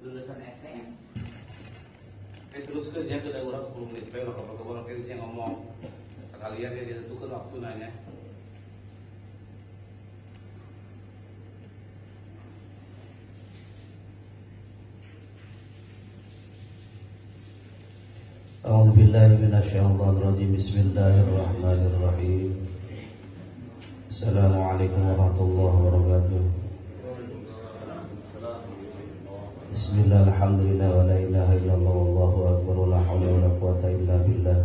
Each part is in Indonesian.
Lulusan STM. Terus kerja ke orang 10 menit, udah kabar-kabar dia ngomong. Sekalian dia ditentukan waktu nanya. أعوذ بالله من الشيطان الرجيم بسم الله الرحمن الرحيم السلام عليكم ورحمة الله وبركاته بسم الله الحمد لله ولا إله إلا الله والله أكبر ولا حول ولا قوة إلا بالله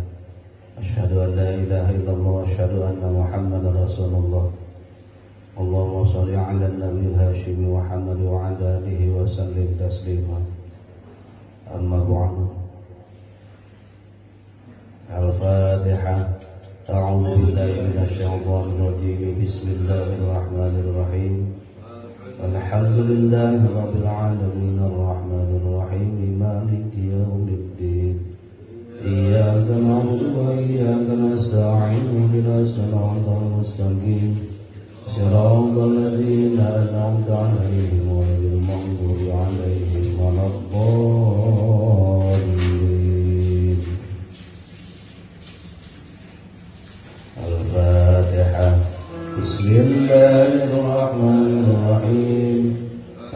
أشهد أن لا إله إلا الله وأشهد أن محمدا رسول الله اللهم صل على النبي الهاشمي محمد وعلى آله وسلم تسليما أما بعد الفاتحة أعوذ بالله من الشيطان الرجيم بسم الله الرحمن الرحيم الحمد لله رب العالمين الرحمن الرحيم مالك يوم الدين إياك نعبد وإياك نستعين اهدنا الصراط المستقيم صراط الذين أنعمت عليهم غير المغضوب عليهم ولا الضالين الفاتحة بسم الله الرحمن الرحيم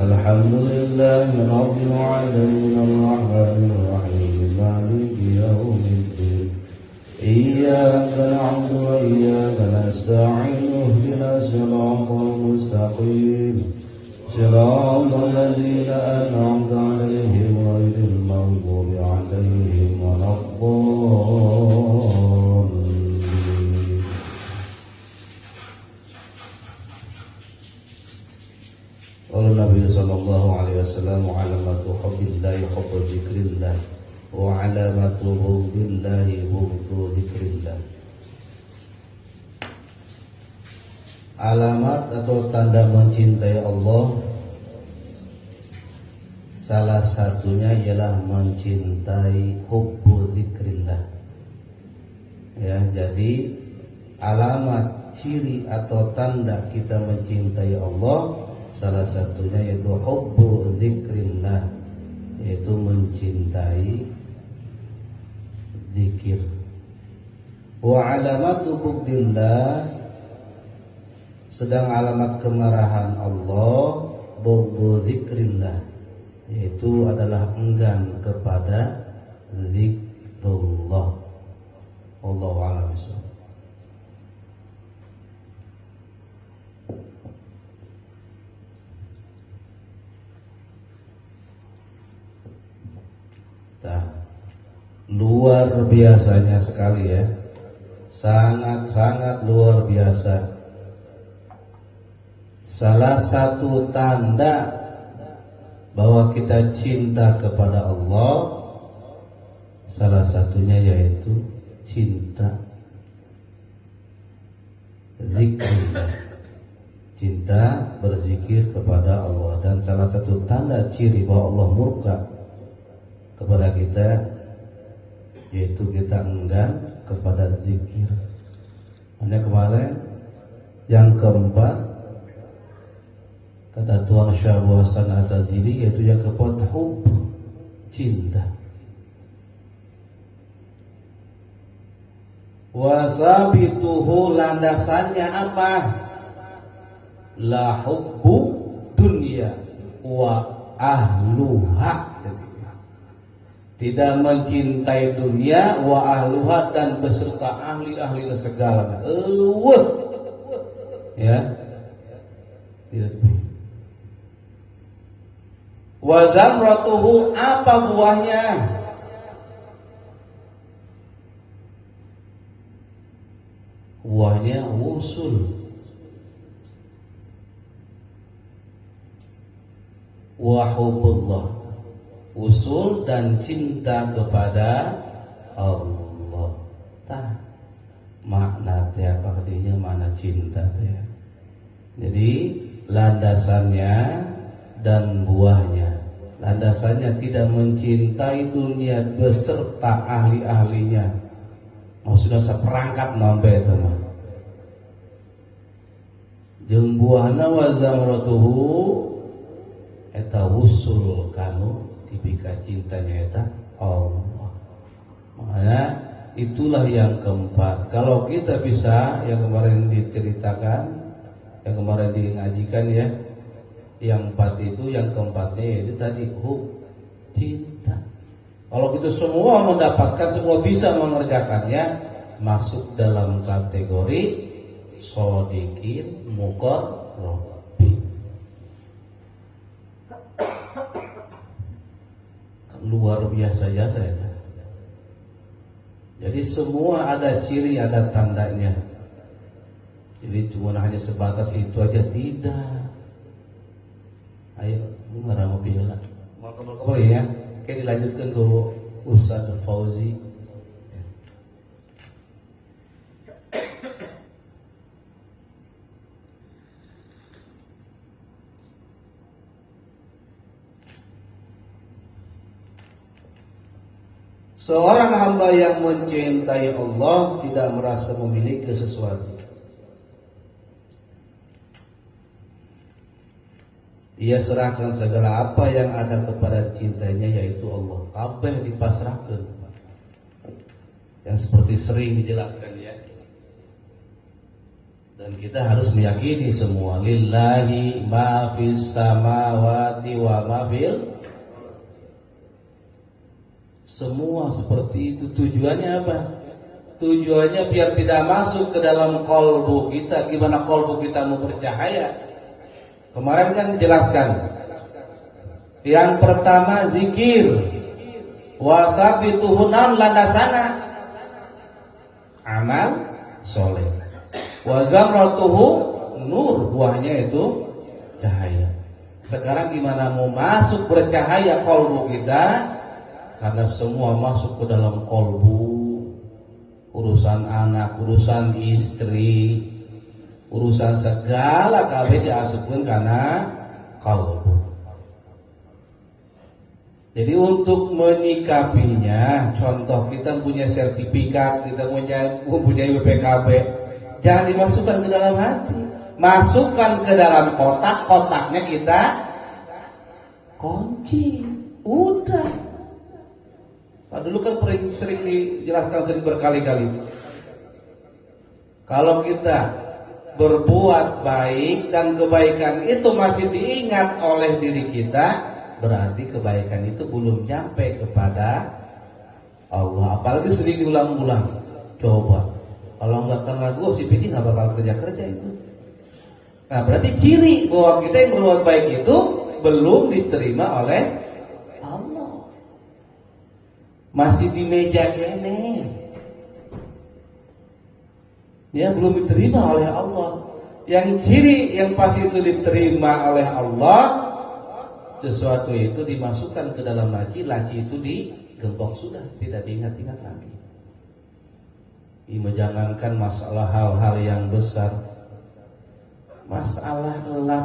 الحمد لله رب العالمين الرحمن الرحيم مالك يوم الدين إياك نعبد وإياك نستعين اهدنا الصراط المستقيم صراط الذين أنعمت عليهم غير المغضوب عليهم ولا الضالين Nabi sallallahu alaihi wasallam alamatu hubbillahi hubbu dzikrillah wa alamatu hubbillahi hubbu dzikrillah. Alamat atau tanda mencintai Allah salah satunya ialah mencintai hubbu dzikrillah. Ya, jadi alamat ciri atau tanda kita mencintai Allah salah satunya yaitu hubbu dzikrillah, yaitu mencintai zikir. Wa alamatu bughdillah, sedang alamat kemarahan Allah bughdhu dzikrillah, yaitu adalah enggan kepada zikrullah. Wallahu a'lam bishawab. Luar biasanya sekali ya, sangat-sangat luar biasa. Salah satu tanda bahwa kita cinta kepada Allah, salah satunya yaitu cinta zikir, cinta berzikir kepada Allah. Dan salah satu tanda ciri bahwa Allah murka kepada kita yaitu kita enggan kepada zikir. Hanya kemarin yang keempat kata Tuan Syekh Hasan Asazili, yaitu yang keempat hub, cinta. Wasabituhu, landasannya apa? La hubbu dunya wa ahluha, tidak mencintai dunia wa ahluha, dan beserta ahli-ahli segalanya. Ya, tidak. Wa zamratuhu, apa buahnya? Buahnya wusul. wa hubbullah, usul dan cinta kepada Allah. Tah makna teh artinya mana cinta teh. Jadi landasannya dan buahnya. Landasannya tidak mencintai dunia beserta ahli-ahlinya. Maksudnya seperangkat nambe itu mah. Jeung buahna wa zamratuhu eta wusul kanu tipika cintanya eta Allah. Makanya itulah yang keempat. Kalau kita bisa yang kemarin diceritakan, yang kemarin ngajikan ya, yang empat itu, yang keempatnya yaitu tadi cinta. Kalau kita semua mendapatkan, semua bisa mengerjakannya, masuk dalam kategori shodiqin muqarrabin. Luar biasa jasa ya. Jadi semua ada ciri, ada tandanya. Jadi cuma hanya sebatas itu aja tidak. Ayo, ngarang ngopi lah. Mau kembali ya. Oke, dilanjutkan ke Ustaz Fauzi. Seorang hamba yang mencintai Allah tidak merasa memiliki sesuatu. Dia serahkan segala apa yang ada kepada cintanya, yaitu Allah. Kabeh dipasrahkan. Yang seperti sering dijelaskan ya. Dan kita harus meyakini semua lillahi ma fis samawati wa ma fil. Semua seperti itu. Tujuannya apa? Tujuannya biar tidak masuk ke dalam kolbu kita. Gimana kolbu kita mau bercahaya? Kemarin kan dijelaskan. Yang pertama zikir. Wasabituhunan landasana amal soleh. Wazamratuhu nur, buahnya itu cahaya. Sekarang gimana mau masuk bercahaya kolbu kita? Karena semua masuk ke dalam kolbu. Urusan anak, urusan istri, urusan segala kabeh diasupkeun kana kolbu. Jadi untuk menyikapinya, contoh kita punya sertifikat, kita punya BPKB, jangan dimasukkan ke dalam hati, masukkan ke dalam kotak, kotaknya kita kunci, udah. Nah, dulu kan sering dijelaskan, sering berkali-kali. Kalau kita berbuat baik dan kebaikan itu masih diingat oleh diri kita, berarti kebaikan itu belum nyampe kepada Allah. Apalagi sering diulang-ulang. Coba, kalau nggak karena gue si Pidi nggak bakal kerja itu. Nah, berarti ciri bahwa kita yang berbuat baik itu belum diterima oleh Allah. Masih di meja kene. Ya, belum diterima oleh Allah. Yang ciri yang pasti itu diterima oleh Allah, sesuatu itu dimasukkan ke dalam laci itu digembok sudah, tidak diingat-ingat lagi. Ini jangankan masalah hal-hal yang besar,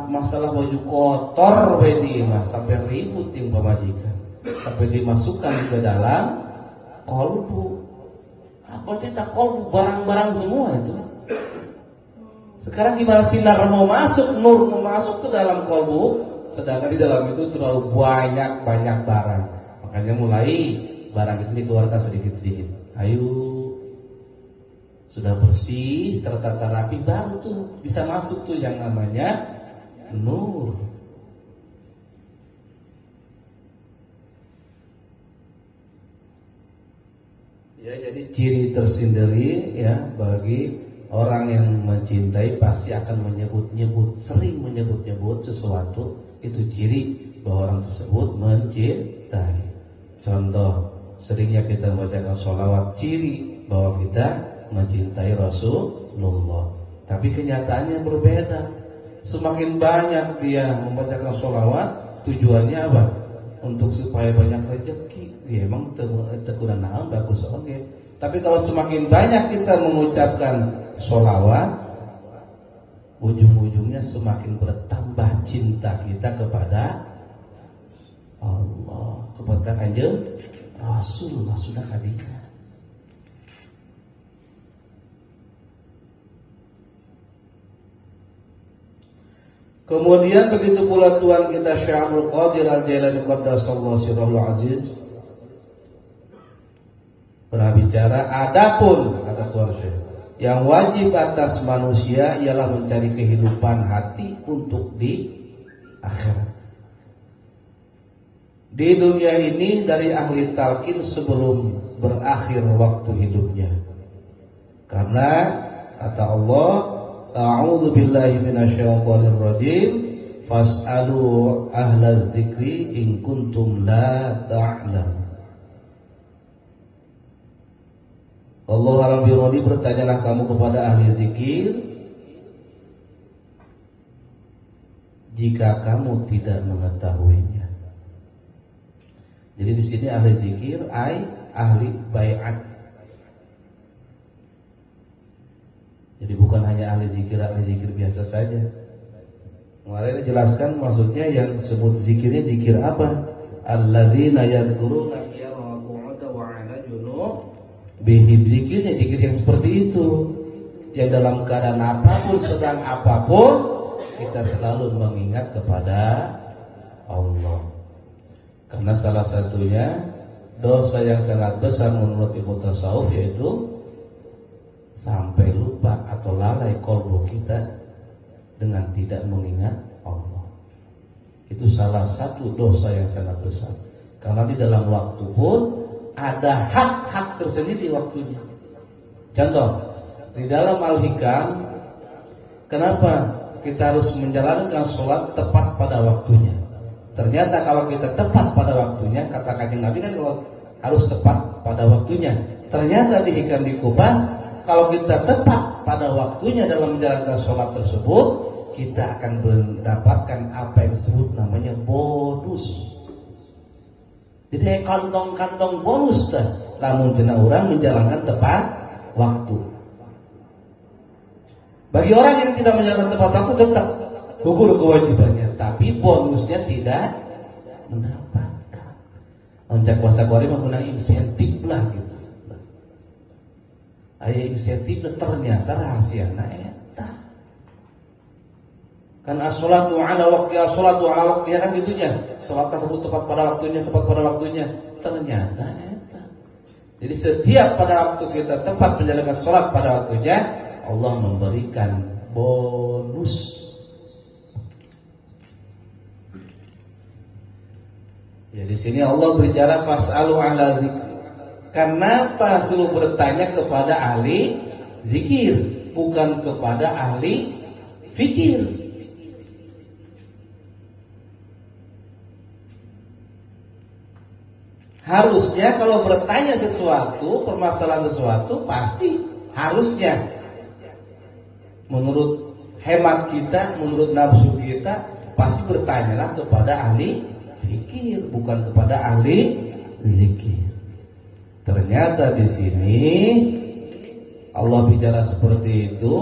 masalah baju kotor wedi mah sampai ribut yang pemajikan, sampai dimasukkan ke dalam kolbu. Apa tidak kolbu, barang-barang semua itu. Sekarang gimana sinar mau masuk, nur mau masuk ke dalam kolbu, sedangkan di dalam itu terlalu banyak barang. Makanya mulai barang itu dikeluarkan sedikit-sedikit. Ayo, sudah bersih, tertata rapi, baru tuh bisa masuk tuh yang namanya nur. Ya, jadi ciri tersendiri ya bagi orang yang mencintai pasti akan menyebut-nyebut, sering menyebut-nyebut sesuatu, itu ciri bahwa orang tersebut mencintai. Contoh, seringnya kita membacakan sholawat, ciri bahwa kita mencintai Rasulullah. Tapi kenyataannya berbeda. Semakin banyak dia membacakan sholawat, tujuannya apa? Untuk supaya banyak rezeki. Ya, emang tekunan naon bagus oke. Tapi kalau semakin banyak kita mengucapkan sholawat, ujung-ujungnya semakin bertambah cinta kita kepada Allah, kepada Kanjeng Rasulullah sudah kadinya. Kemudian begitu pula Tuhan kita Syekh Abdul Qadir Al-Jailani Qaddasallahu sirrahul aziz pernah bicara, adapun kata Tuhan Syekh, yang wajib atas manusia ialah mencari kehidupan hati untuk di akhirat. Di dunia ini dari ahli talqin sebelum berakhir waktu hidupnya. Karena kata Allah, a'udzu billahi minasyaitonir rajim, fas'alu ahlaz dzikri in kuntum la ta'lamun. Allah alam birodi, bertanyalah kamu kepada ahli zikir jika kamu tidak mengetahuinya. Jadi di sini ahli zikir ahli baiat. Jadi bukan hanya ahli zikir biasa saja. Kemarin dijelaskan maksudnya yang sebut zikirnya zikir apa? Alladzina yadhkuruna qiyaman wa qu'udan wa 'ala junubihim. Zikirnya zikir yang seperti itu. Yang dalam keadaan apapun, sedang apapun, kita selalu mengingat kepada Allah. Karena salah satunya dosa yang sangat besar menurut ilmu tasawuf yaitu sampai lupa atau lalai kolbu kita dengan tidak mengingat Allah. Itu salah satu dosa yang sangat besar. Karena di dalam waktu pun ada hak-hak tersendiri waktunya. Contoh, di dalam Al-Hikam, kenapa kita harus menjalankan sholat tepat pada waktunya? Ternyata kalau kita tepat pada waktunya, kata Kanjeng Nabi kan kalau harus tepat pada waktunya. Ternyata di Hikam dikupas, kalau kita tepat pada waktunya dalam menjalankan sholat tersebut, kita akan mendapatkan apa yang disebut namanya bonus. Jadi kantong-kantong bonus dah. Namun jena orang menjalankan tepat waktu. Bagi orang yang tidak menjalankan tepat waktu tetap gugur kewajibannya, tapi bonusnya tidak mendapatkan. Onjak puasa kuari menggunakan insentif lah gitu. Aya insentif ternyata rahasia eta. Kan as-sholatu ala waqtiha, as-sholatu ala waqtiha kan gitunya. Salat tersebut tepat pada waktunya, tepat pada waktunya. Ternyata eta. Jadi setiap pada waktu kita tepat menjalankan salat pada waktunya, Allah memberikan bonus. Ya, di sini Allah berbicara fas'alu ahla zikr. Kenapa suruh bertanya kepada ahli zikir, bukan kepada ahli fikir? Harusnya kalau bertanya sesuatu, permasalahan sesuatu, pasti harusnya menurut hemat kita, menurut nafsu kita, pasti bertanyalah kepada ahli fikir, bukan kepada ahli zikir. Ternyata di sini Allah bicara seperti itu.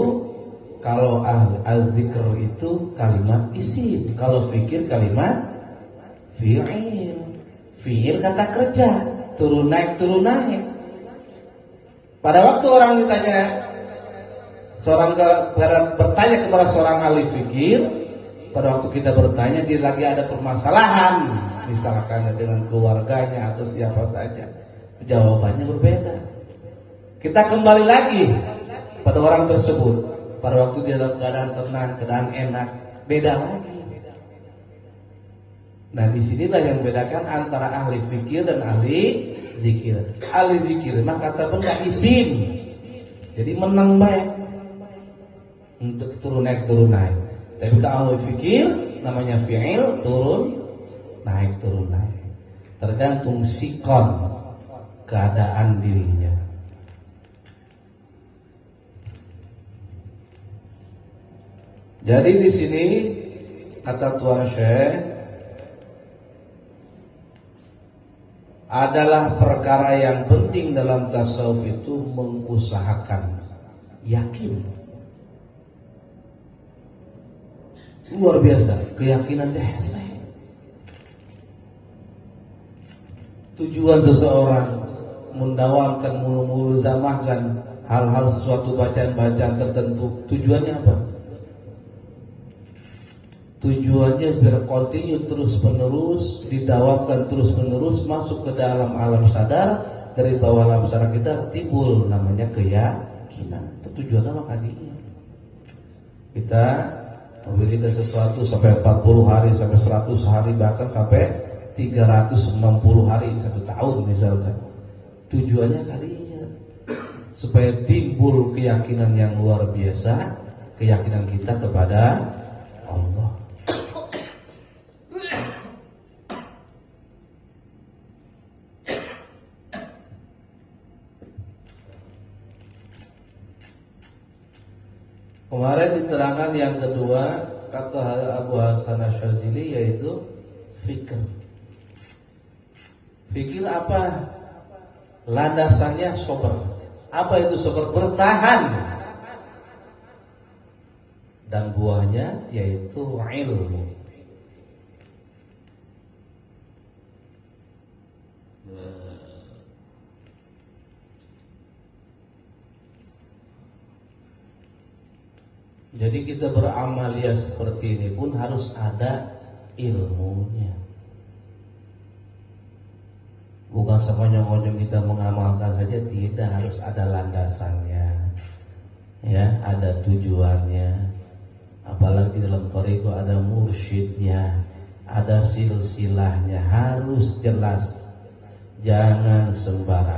Kalau al-zikr itu kalimat isim, kalau fikir kalimat fi'il. Fi'il kata kerja, turun naik. Pada waktu orang ditanya, bertanya kepada seorang ahli fikir, pada waktu kita bertanya dia lagi ada permasalahan, misalkan dengan keluarganya atau siapa saja, jawabannya berbeda. Kita kembali lagi pada orang tersebut, pada waktu dia dalam keadaan tenang, keadaan enak, beda lagi. Nah, disinilah yang membedakan antara ahli fikir dan ahli zikir. Ahli zikir mah kata benda isim, jadi menang baik untuk turun naik. Tapi kalau ahli fikir namanya fi'il, turun naik. Tergantung sikon, keadaan dirinya. Jadi di sini kata Tuan Syekh, adalah perkara yang penting dalam tasawuf itu mengusahakan yakin. Luar biasa, keyakinan teh hese. Tujuan seseorang mendawamkan mulzamahkan hal-hal sesuatu bacaan-bacaan tertentu, tujuannya apa? Tujuannya biar continue terus menerus, didawamkan terus menerus, masuk ke dalam alam sadar, dari bawah alam sadar kita timbul namanya keyakinan. Itu tujuannya makanya kita memiliki sesuatu sampai 40 hari, sampai 100 hari, bahkan sampai 360 hari, 1 tahun misalkan. Tujuannya kalinya supaya timbul keyakinan yang luar biasa, keyakinan kita kepada Allah. Kemarin diterangkan yang kedua kata Abu Hasan Asyazili, yaitu fikir. Fikir apa? Landasannya sabar. Apa itu sabar? Bertahan. Dan buahnya yaitu ilmu. Jadi kita beramalia seperti ini pun harus ada ilmunya. Bukan semonyong-monyong kita mengamalkan saja, tidak, harus ada landasannya. Ya, ada tujuannya. Apalagi dalam thariqah ada mursyidnya, ada silsilahnya, harus jelas. Jangan sembarangan.